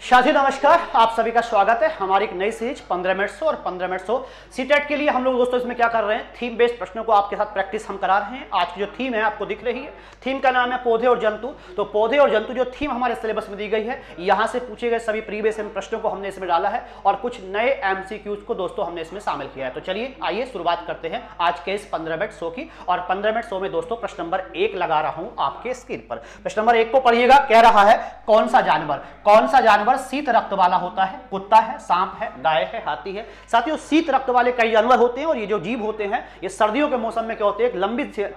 साथी नमस्कार, आप सभी का स्वागत है हमारी एक नई सीरीज 15 मिनट 100 और 15 मिनट 100 सीटेट के लिए। हम लोग दोस्तों इसमें क्या कर रहे हैं, थीम बेस्ड प्रश्नों को आपके साथ प्रैक्टिस हम करा रहे हैं। आज की जो थीम है आपको दिख रही है, थीम का नाम है पौधे और जंतु। तो पौधे और जंतु जो थीम हमारे सिलेबस में दी गई है, यहाँ से पूछे गए सभी प्रीवियस प्रश्नों को हमने इसमें डाला है और कुछ नए एमसीक्यूज को दोस्तों हमने इसमें शामिल किया है। तो चलिए आइए शुरुआत करते हैं आज के इस 15 मिनट 100 की। और 15 मिनट 100 में दोस्तों प्रश्न नंबर 1 लगा रहा हूं आपके स्क्रीन पर। प्रश्न नंबर 1 को पढ़िएगा। कह रहा है कौन सा जानवर शीत रक्त वाला होता है? कुत्ता है, सांप है, गाय है, हाथी है। साथियों, शीत रक्त वाले कई जानवर होते हैं और ये जो जीव होते हैं ये सर्दियों के मौसम में क्या होते हैं,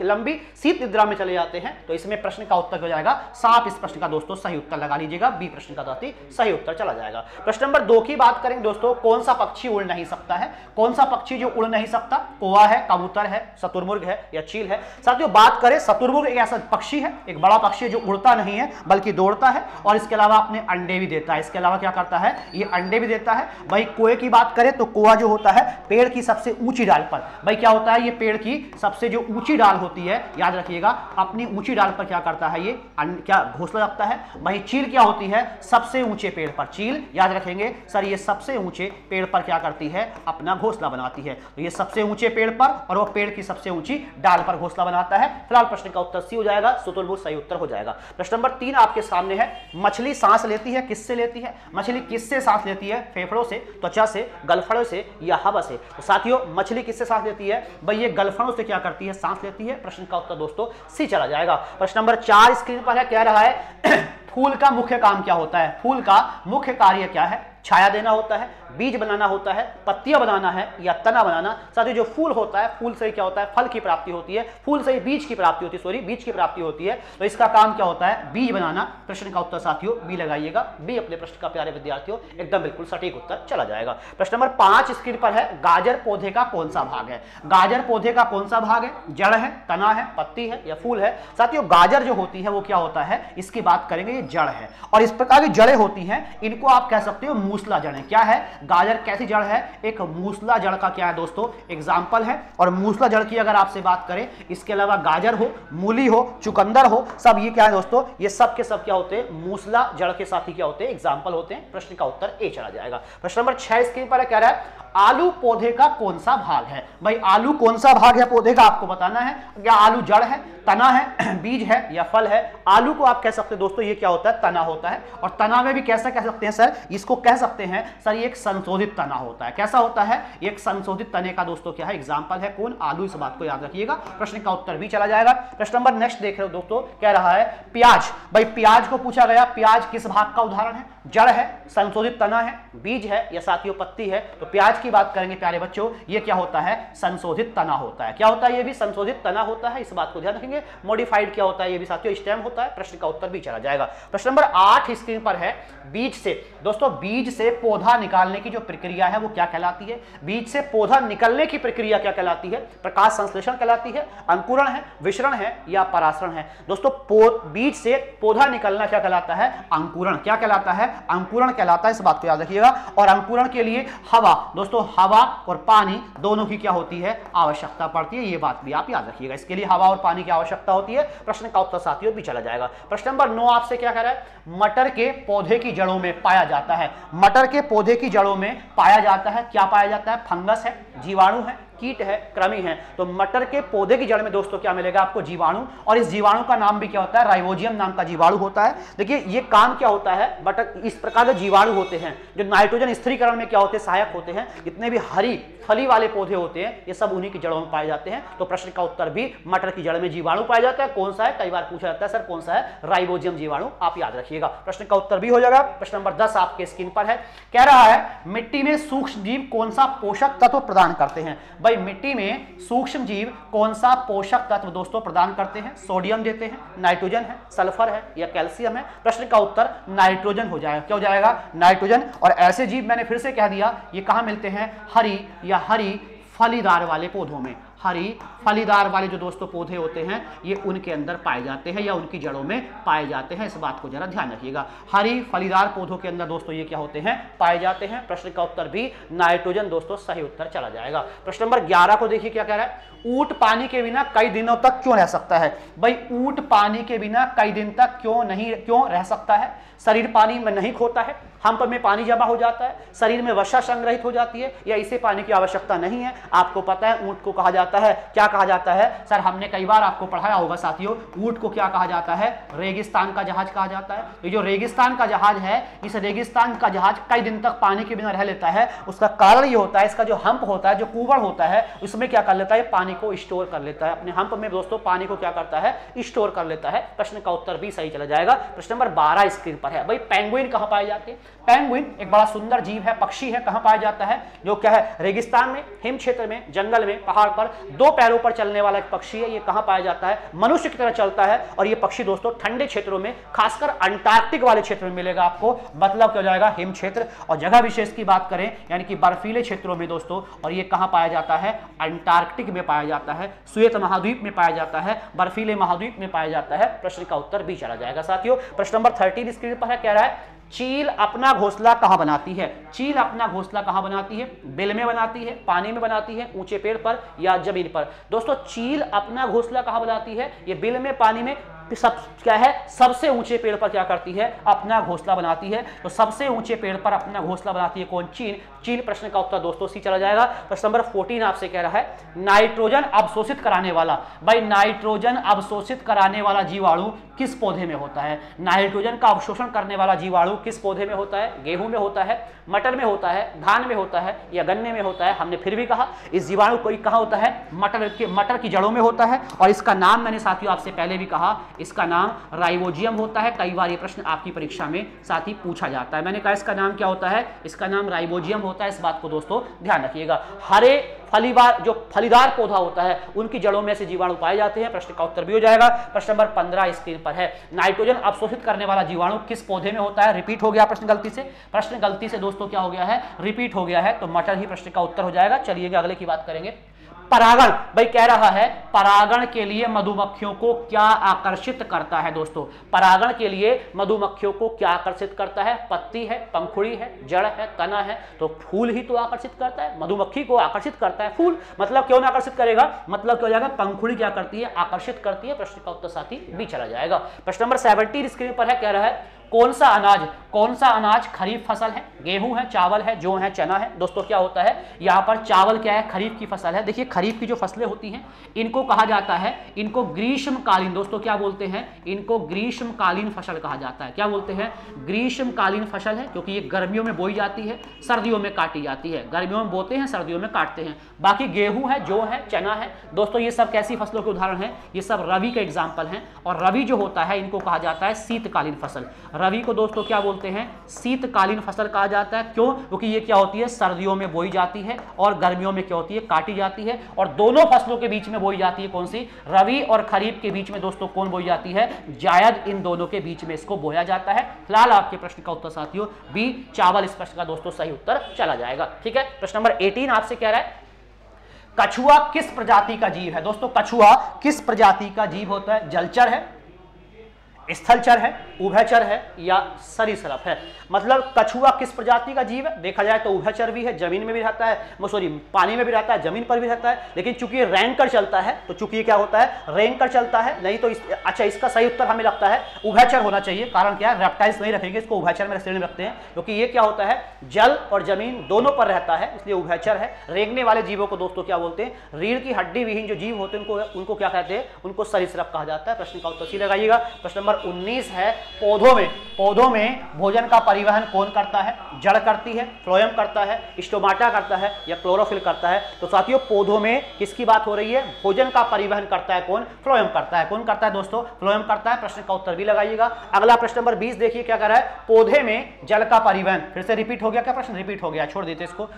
लंबी शीत निद्रा में चले जाते हैं। तो इसमें प्रश्न का उत्तर हो जाएगा सांप। इस प्रश्न का दोस्तों सही उत्तर लगा लीजिएगा। बी प्रश्न का साथी सही उत्तर चला जाएगा। प्रश्न नंबर 2 की बात करेंगे दोस्तों, कौन सा पक्षी उड़ नहीं सकता है? कौन सा पक्षी जो उड़ नहीं सकता? कौवा है, कबूतर है, शुतुरमुर्ग है या चील है? साथियों, बात करें शुतुरमुर्ग एक ऐसा पक्षी है, एक बड़ा पक्षी है जो उड़ता नहीं है बल्कि दौड़ता है और इसके अलावा अपने अंडे भी देता है। इसके अलावा क्या करता है, ये अंडे भी देता है। भाई कौवे की बात करें तो कौवा जो होता है पेड़ की सबसे ऊंची डाल पर, भाई क्या होता है, ये पेड़ की सबसे जो ऊंची डाल होती है, याद रखिएगा, अपनी ऊंची डाल पर क्या करता है, ये क्या घोंसला रखता है। भाई चील क्या होती है, सबसे ऊंचे पेड़ पर, चील याद रखेंगे सर, ये सबसे ऊंचे पेड़ पर क्या करती है, अपना घोंसला बनाती है। तो ये सबसे ऊंचे पेड़ पर और वो पेड़ की सबसे ऊंची डाल पर घोंसला बनाता है। फिलहाल प्रश्न का उत्तर सी हो जाएगा, शुतुरमुर्ग सही उत्तर हो जाएगा। प्रश्न नंबर 3 आपके सामने है, मछली सांस लेती है, किससे लेती है? मछली किससे सांस लेती है? फेफड़ों से, त्वचा से, गलफड़ों से या हवा से? तो साथियों, मछली किससे सांस लेती है? भाई ये गलफड़ों से क्या करती है, सांस लेती है। प्रश्न का उत्तर दोस्तों सी चला जाएगा। प्रश्न नंबर 4 स्क्रीन पर है, कह रहा है फूल का मुख्य काम क्या होता है? फूल का मुख्य कार्य क्या है? छाया देना होता है, बीज बनाना होता है, पत्तियां बनाना है या तना बनाना? साथियों, जो फूल होता है, फूल से क्या होता है, फल की प्राप्ति होती है, फूल से बीज की प्राप्ति होती है, बीज की प्राप्ति होती है। तो इसका काम क्या होता है, बीज बनाना। प्रश्न का उत्तर साथियों बी लगाइएगा। बी अपने प्रश्न का प्यारे विद्यार्थियों एकदम बिल्कुल सटीक उत्तर चला जाएगा। प्रश्न नंबर 5 स्क्रीन पर है, गाजर पौधे का कौन सा भाग है? गाजर पौधे का कौन सा भाग है? जड़ है, तना है, पत्ती है या फूल है? साथियों, गाजर जो होती है वो क्या होता है, इसकी बात करेंगे, ये जड़ है। और इस प्रकार की जड़ें होती हैं, इनको आप कह सकते हो मूसला जड़ें। क्या है, गाजर कैसी जड़ है? एक मूसला जड़ का क्या है दोस्तों, एग्जाम्पल है। और मूसला जड़ की अगर आपसे बात करें, इसके अलावा गाजर हो, मूली हो, चुकंदर हो, सब ये क्या है दोस्तों, ये सब के सब क्या होते हैं, मूसला जड़ के साथ ही क्या होते हैं, एग्जाम्पल होते हैं। प्रश्न का उत्तर ए चला जाएगा। प्रश्न नंबर 6 स्क्रीन पर कह रहा है, आलू पौधे का कौन सा भाग है? भाई आलू कौन सा भाग है पौधे का, आपको बताना है। क्या आलू जड़ है, तना है, बीज है या फल है? आलू को आप कह सकते हैं दोस्तों, ये क्या होता है, तना होता है। और तना में भी कैसा कह सकते हैं सर, इसको कह सकते हैं सर, ये एक संशोधित तना होता है। कैसा होता है, एक संशोधित तने का दोस्तों क्या है, एग्जाम्पल है कौन, आलू। इस बात को याद रखिएगा। प्रश्न का उत्तर भी चला जाएगा। प्रश्न नंबर नेक्स्ट देख रहे हो दोस्तों, कह रहा है प्याज। भाई प्याज को पूछा गया, प्याज किस भाग का उदाहरण है? जड़ है, संशोधित तना है, बीज है या साथियों पत्ती है? तो प्याज की बात करेंगे प्यारे बच्चों, ये क्या होता है, संशोधित तना होता है। क्या होता है, ये भी संशोधित तना होता है, इस बात को ध्यान रखेंगे। मॉडिफाइड क्या होता है, ये भी साथियों स्टेम होता है। प्रश्न का उत्तर भी चला जाएगा। प्रश्न नंबर 8 स्क्रीन पर है, बीज से दोस्तों, बीज से पौधा निकालने की जो प्रक्रिया है वो क्या कहलाती है? बीज से पौधा निकलने की प्रक्रिया क्या कहलाती है? प्रकाश संश्लेषण कहलाती है, अंकुरण है, विसरण है या परासरण है? दोस्तों बीज से पौधा निकलना क्या कहलाता है, अंकुरण। क्या कहलाता है, अंकुरण कहलाता है, इस बात को याद रखिएगा। और अंकुरण के लिए हवा दोस्तों, हवा और पानी दोनों की क्या होती है, आवश्यकता पड़ती है। ये बात भी आप याद रखिएगा, इसके लिए हवा और पानी की आवश्यकता होती है। प्रश्न का उत्तर साथियों भी चला जाएगा। प्रश्न नंबर 9 आपसे क्या कह रहा है, मटर के पौधे की जड़ों में पाया जाता है। मटर के पौधे की जड़ों में पाया जाता है, क्या पाया जाता है, फंगस है, जीवाणु है, कीट है, कृमि है? तो मटर के पौधे की जड़ में दोस्तों क्या मिलेगा आपको, जीवाणु। और इस जीवाणु का नाम भी क्या होता है, राइबोजियम नाम का जीवाणु होता है। देखिए ये काम क्या होता है, मटर इस प्रकार के जीवाणु होते हैं जो नाइट्रोजन स्थिरीकरण में क्या होते हैं, सहायक होते हैं। जितने भी हरी फली वाले पौधे होते हैं ये सब उन्हीं की जड़ों में पाए जाते हैं। तो प्रश्न का उत्तर भी, मटर की जड़ में जीवाणु पाया जाता है। कौन सा है, कई बार पूछा जाता है सर कौन सा है, राइबोजियम जीवाणु, आप याद रखिएगा। प्रश्न का उत्तर भी हो जाएगा। प्रश्न नंबर 10 आपके स्क्रीन पर है, कह रहा है मिट्टी में सूक्ष्म जीव कौन सा पोषक तत्व प्रदान करते हैं? भाई मिट्टी में सूक्ष्म जीव कौन सा पोषक तत्व दोस्तों प्रदान करते हैं? सोडियम देते हैं, नाइट्रोजन है, सल्फर है या कैल्शियम है? प्रश्न का उत्तर नाइट्रोजन हो जाएगा। क्या हो जाएगा, नाइट्रोजन। और ऐसे जीव मैंने फिर से कह दिया, ये कहां मिलते हैं, हरी या हरी फलीदार वाले पौधों में। हरी फलीदार वाले जो दोस्तों पौधे होते हैं ये उनके अंदर पाए जाते हैं या उनकी जड़ों में पाए जाते हैं। इस बात को जरा ध्यान रखिएगा, हरी फलीदार पौधों के अंदर दोस्तों ये क्या होते हैं, पाए जाते हैं। प्रश्न का उत्तर भी नाइट्रोजन दोस्तों सही उत्तर चला जाएगा। प्रश्न नंबर 11 को देखिए क्या कह रहा है, ऊंट पानी के बिना कई दिनों तक क्यों रह सकता है। भाई ऊंट पानी के बिना कई दिन तक क्यों रह सकता है। शरीर पानी में नहीं खोता है, हम्प में पानी जमा हो जाता है, शरीर में वसा संग्रहित हो जाती है, या इसे पानी की आवश्यकता नहीं है। आपको पता है ऊंट को कहा जाता है, क्या कहा जाता है सर, हमने कई बार आपको पढ़ाया होगा साथियों, ऊंट को क्या कहा जाता है, रेगिस्तान का जहाज कहा जाता है। ये जो रेगिस्तान का जहाज है, इस रेगिस्तान का जहाज कई दिन तक पानी के बिना रह लेता है। उसका कारण ये होता है, इसका जो हम्प होता है, जो कुबड़ होता है, उसमें क्या कर लेता है, पानी को स्टोर कर लेता है। अपने हम्प में दोस्तों पानी को क्या करता है, स्टोर कर लेता है। प्रश्न का उत्तर भी सही चला जाएगा। प्रश्न नंबर 12 स्क्रीन पर है। भाई पेंगुइन कहां पाए जाते हैं। पेंगुइन एक बड़ा सुंदर जीव है, पक्षी है, कहां पाया जाता है, जो क्या है, रेगिस्तान में, हिम क्षेत्र में, जंगल में, पहाड़ पर, दो पैरों पर चलने वाला एक पक्षी है। ये कहां पाया जाता है, मनुष्य की तरह चलता है। और ये पक्षी दोस्तों ठंडे क्षेत्रों में, खासकर अंटार्कटिक वाले क्षेत्र में मिलेगा आपको, मतलब क्या हो जाएगा, हिम क्षेत्र। और जगह विशेष की बात करें यानी कि बर्फीले क्षेत्रों में दोस्तों, और ये कहां पाया जाता है, अंटार्कटिक में पाया जाता है, श्वेत महाद्वीप में पाया जाता है, बर्फीले महाद्वीप में पाया जाता है। प्रश्न का उत्तर भी चला जाएगा साथियों। प्रश्न नंबर 13 स्क्रीन पर है, कह रहा है चील अपना घोंसला कहां बनाती है। चील अपना घोंसला कहां बनाती है, बिल में बनाती है, पानी में बनाती है, ऊंचे पेड़ पर या जमीन पर। दोस्तों चील अपना घोंसला कहां बनाती है, ये बिल में, पानी में, सब क्या है, सबसे ऊंचे पेड़ पर क्या करती है, अपना घोंसला बनाती है। तो सबसे ऊंचे पेड़ पर अपना घोंसला बनाती है कौन, चील। चील। प्रश्न का उत्तर दोस्तों सी चला जाएगा। प्रश्न नंबर 14 आपसे कह रहा है नाइट्रोजन अवशोषित कराने वाला। भाई नाइट्रोजन अवशोषित कराने वाला जीवाणु किस पौधे में होता है। नाइट्रोजन का अवशोषण करने वाला जीवाणु किस पौधे में होता है, गेहूं में होता है, मटर में होता है, धान में होता है, या गन्ने में होता है। हमने फिर भी कहा इस जीवाणु को कहां होता है, मटर की जड़ों में होता है। और इसका नाम मैंने साथियों आपसे पहले भी कहा, इसका नाम राइबोजियम होता है। कई बार ये प्रश्न आपकी परीक्षा में साथी पूछा जाता है। मैंने कहा इसका नाम क्या होता है, इसका नाम राइबोजियम होता है। इस बात को दोस्तों ध्यान रखिएगा। हरे फलीदार पौधा होता है, उनकी जड़ों में से जीवाणु पाए जाते हैं। प्रश्न का उत्तर भी हो जाएगा। प्रश्न नंबर 15 स्क्रीन पर है, नाइट्रोजन अवशोषित करने वाला जीवाणु किस पौधे में होता है। रिपीट हो गया प्रश्न गलती से, प्रश्न गलती से दोस्तों क्या हो गया है, रिपीट हो गया है। तो मटर ही प्रश्न का उत्तर हो जाएगा। चलिएगा अगले की बात करेंगे। परागण, भाई कह रहा है परागण के लिए मधुमक्खियों को क्या आकर्षित करता है। दोस्तों परागण के लिए मधुमक्खियों को क्या आकर्षित करता है, पत्ती है, पंखुड़ी है, जड़ है, तना है। तो फूल ही तो आकर्षित करता है, मधुमक्खी को आकर्षित करता है फूल। मतलब क्यों ना आकर्षित करेगा, मतलब क्या हो जाएगा, पंखुड़ी क्या करती है, आकर्षित करती है। प्रश्न का उत्तर साथी भी चला जाएगा। प्रश्न नंबर 17 स्क्रीन पर है, कह रहा है कौन सा अनाज खरीफ फसल है। गेहूं है, चावल है, जौ है, चना है। दोस्तों क्या होता है यहां पर, चावल क्या है, खरीफ की फसल है। देखिए खरीफ की जो फसलें होती हैं इनको कहा जाता है, इनको ग्रीष्मकालीन, दोस्तों क्या बोलते हैं, इनको ग्रीष्मकालीन फसल कहा जाता है। क्या बोलते हैं, ग्रीष्मकालीन फसल है, क्योंकि ये गर्मियों में बोई जाती है, सर्दियों में काटी जाती है। गर्मियों में बोते हैं, सर्दियों में काटते हैं। बाकी गेहूं है, जौ है, चना है। दोस्तों ये सब कैसी फसलों के उदाहरण हैं, ये सब रवि के एग्जाम्पल हैं। और रवि जो होता है इनको कहा जाता है शीतकालीन फसल। रवि को दोस्तों क्या बोलते हैं, शीतकालीन फसल कहा जाता है। क्यों, क्योंकि ये क्या होती है, सर्दियों में बोई जाती है और गर्मियों में क्या होती है, काटी जाती है। और दोनों फसलों के बीच में बोई जाती है कौन सी, रवि और खरीफ के बीच में दोस्तों कौन बोई जाती है, जायद। इन दोनों के बीच में इसको बोया जाता है। फिलहाल आपके प्रश्न का उत्तर साथियों बी, चावल। इस प्रश्न का दोस्तों सही उत्तर चला जाएगा। ठीक है। प्रश्न नंबर 18 आपसे कह रहा है कछुआ किस प्रजाति का जीव है। दोस्तों कछुआ किस प्रजाति का जीव होता है, जलचर है, स्थलचर है, उभयचर है, या सरीसृप है। मतलब कछुआ किस प्रजाति का जीव है, देखा जाए तो उभयचर भी है, जमीन में भी रहता है, पानी में भी रहता है, जमीन पर भी रहता है। लेकिन चूंकि रेंग कर चलता है, तो चूंकि क्या होता है, रेंग कर चलता है। नहीं तो अच्छा इसका सही उत्तर हमें लगता है उभयचर होना चाहिए। कारण क्या है, रेप्टाइल्स नहीं रखेंगे, इसको उभयचर में श्रेणी में रखते हैं, क्योंकि ये क्या होता है, जल और जमीन दोनों पर रहता है, इसलिए उभयचर है। रेंगने वाले जीवों को दोस्तों क्या बोलते हैं, रीढ़ की हड्डी विहीन जो जीव होते हैं उनको क्या कहते हैं, उनको सरीसृप कहा जाता है। प्रश्न का उत्तर सी लगाइएगा। प्रश्न नंबर 19 है, पौधों में भोजन का परिवहन कौन करता है, जड़ करती है, फ्लोएम करता है, स्टोमाटा करता है, या क्लोरोफिल करता है। तो साथियों पौधों में किसकी बात हो रही है, भोजन का परिवहन करता है कौन, फ्लोएम करता है। कौन करता है दोस्तों, फ्लोएम करता है। प्रश्न का उत्तर भी लगाइएगा। अगला प्रश्न नंबर 20 देखिए क्या कर रहा है, पौधे में जल का परिवहन, फिर से रिपीट हो गया क्या, प्रश्न रिपीट हो गया, छोड़ देते इसको।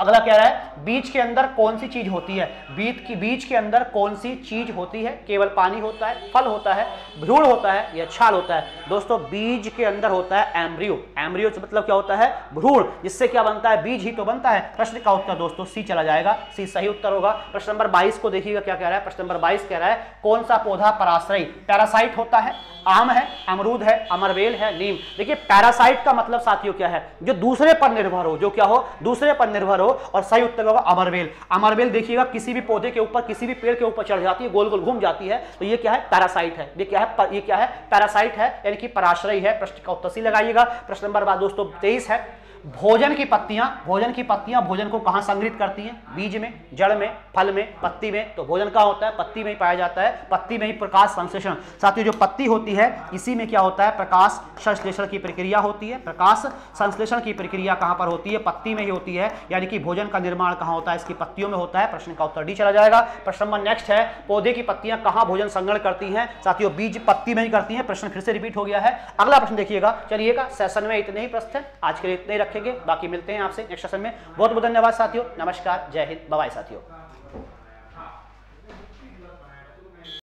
अगला कह रहा है बीज के अंदर कौन सी चीज होती है, बीज के अंदर कौन सी चीज होती है, केवल पानी होता है, फल होता है, भ्रूण होता है, या है, छाल होता है। दोस्तों बीज के अंदर होता है एम्ब्रियो, एम्ब्रियो मतलब क्या होता है, भ्रूण, जिससे क्या बनता है, बीज ही तो बनता है। प्रश्न का उत्तर दोस्तों सी चला जाएगा, सी सही उत्तर होगा। प्रश्न नंबर 22 को देखिएगा क्या कह रहा है। प्रश्न नंबर 22 कह रहा है कौन सा पौधा पराश्रयी पैरासाइट होता है। आम है, अमरूद है, अमरवेल है, नीम। देखिए पैरासाइट का मतलब साथियों क्या है, जो दूसरे पर निर्भर हो, जो क्या हो, दूसरे पर निर्भर हो। और सही उत्तर होगा अमरवेल। अमरवेल देखिएगा किसी भी पौधे के ऊपर, किसी भी पेड़ के ऊपर चढ़ जाती है, गोल गोल घूम जाती है, तो ये क्या है, पैरासाइट है। ये क्या है, ये क्या है, पैरासाइट है, यानी कि पराश्रयी है। प्रश्न का उत्तर सी लगाइएगा। प्रश्न नंबर दोस्तों 23 है भोजन की पत्तियां, भोजन की पत्तियां भोजन को कहां संग्रहित करती हैं, बीज में, जड़ में, फल में, पत्ती में। तो भोजन कहां होता है, पत्ती में ही पाया जाता है, पत्ती में ही प्रकाश संश्लेषण। साथियों जो पत्ती होती है इसी में क्या होता है, प्रकाश संश्लेषण की प्रक्रिया होती है। प्रकाश संश्लेषण की प्रक्रिया कहां पर होती है, पत्ती में ही होती है, यानी कि भोजन का निर्माण कहां होता है, इसकी पत्तियों में होता है। प्रश्न का उत्तर डी चला जाएगा। प्रश्न नंबर नेक्स्ट है पौधे की पत्तियां कहां भोजन संग्रहण करती हैं। साथियों बीज पत्ती में ही करती हैं। प्रश्न फिर से रिपीट हो गया है। अगला प्रश्न देखिएगा। चलिएगा सेशन में इतने ही प्रश्न हैं, आज के लिए इतने ही रखेंगे, बाकी मिलते हैं आपसे नेक्स्ट सेशन में। बहुत बहुत धन्यवाद साथियों, नमस्कार, जय हिंद, बाय बाय साथियों।